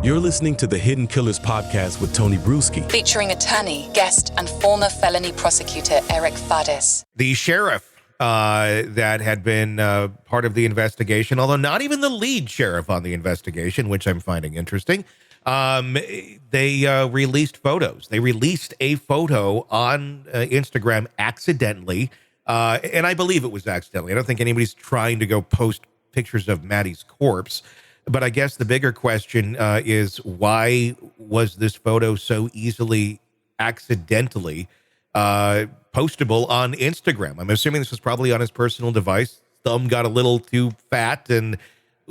You're listening to the Hidden Killers podcast with Tony Brueski, featuring attorney, guest, and former felony prosecutor Eric Faddis. The sheriff that had been part of the investigation, although not even the lead sheriff on the investigation, which I'm finding interesting, they released photos. They released a photo on Instagram accidentally, and I believe it was accidentally. I don't think anybody's trying to go post pictures of Maddie's corpse. But I guess the bigger question is, why was this photo so easily accidentally postable on Instagram? I'm assuming this was probably on his personal device. Thumb got a little too fat and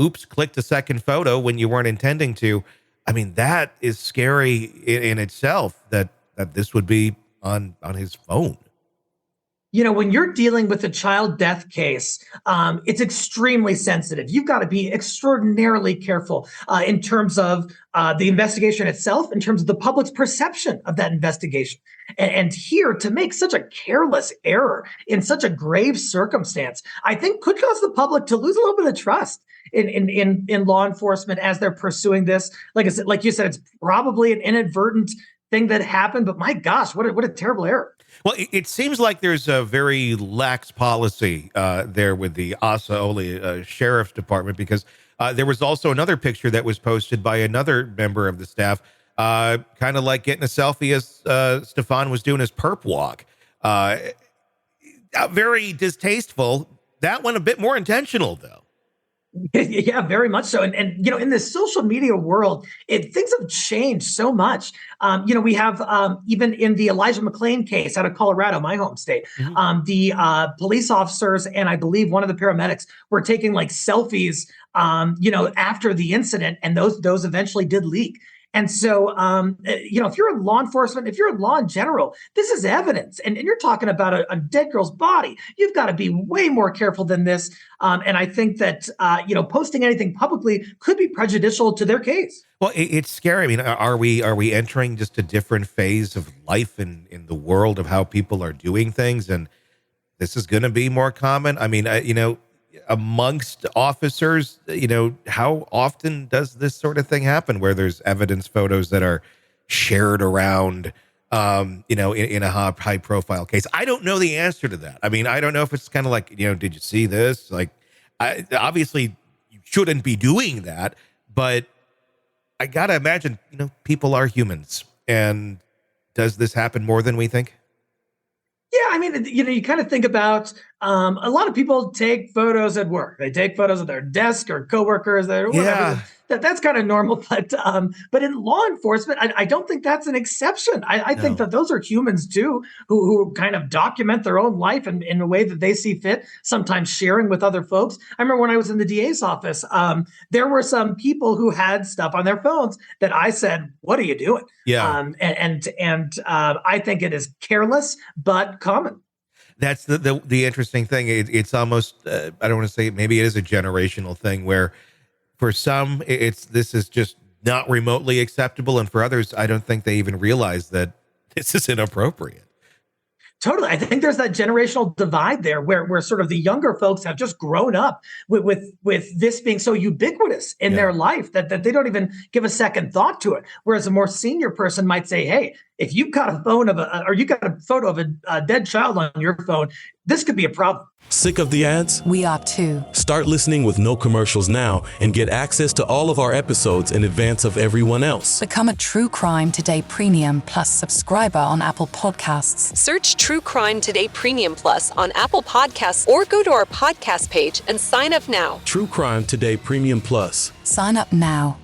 oops, clicked a second photo when you weren't intending to. I mean, that is scary in itself, that this would be on his phone. You know, when you're dealing with a child death case, it's extremely sensitive. You've got to be extraordinarily careful in terms of the investigation itself, in terms of the public's perception of that investigation. And here, to make such a careless error in such a grave circumstance, I think could cause the public to lose a little bit of trust in law enforcement as they're pursuing this. Like I said, like you said, it's probably an inadvertent thing that happened, but my gosh, what a terrible error. Well, it seems like there's a very lax policy there with the Assaoli Sheriff's Department, because there was also another picture that was posted by another member of the staff, kind of like getting a selfie as Stefan was doing his perp walk. Very distasteful. That one a bit more intentional, though. Yeah, very much so. And you know, in this social media world, things have changed so much. You know, we have even in the Elijah McClain case out of Colorado, my home state, the police officers and I believe one of the paramedics were taking like selfies, you know, after the incident, and those eventually did leak. And so, you know, if you're in law enforcement, if you're in law in general, this is evidence. And you're talking about a dead girl's body. You've got to be way more careful than this. And I think that, you know, posting anything publicly could be prejudicial to their case. Well, it's scary. I mean, are we entering just a different phase of life in the world of how people are doing things? And this is going to be more common. I mean, you know, amongst officers, you know, how often does this sort of thing happen where there's evidence photos that are shared around, you know, in a high profile case? I don't know the answer to that. I mean, I don't know if it's kind of like, you know, did you see this? Like, obviously you shouldn't be doing that, but I got to imagine, you know, people are humans. And does this happen more than we think? Yeah, I mean, you know, you kind of think about a lot of people take photos at work. They take photos of their desk or coworkers, or whatever. Yeah. That's kind of normal. But in law enforcement, I don't think that's an exception. I think that those are humans too, who kind of document their own life in a way that they see fit, sometimes sharing with other folks. I remember when I was in the DA's office, there were some people who had stuff on their phones that I said, "What are you doing?" Yeah. And I think it is careless but common. That's the interesting thing. It's almost, I don't want to say, maybe it is a generational thing where for some this is just not remotely acceptable. And for others, I don't think they even realize that this is inappropriate. Totally. I think there's that generational divide there where sort of the younger folks have just grown up with this being so ubiquitous in their life that they don't even give a second thought to it. Whereas a more senior person might say, hey, if you've got a phone or you got a photo of a dead child on your phone, this could be a problem. Sick of the ads? We are too. Start listening with no commercials now and get access to all of our episodes in advance of everyone else. Become a True Crime Today Premium Plus subscriber on Apple Podcasts. Search True Crime Today Premium Plus on Apple Podcasts or go to our podcast page and sign up now. True Crime Today Premium Plus. Sign up now.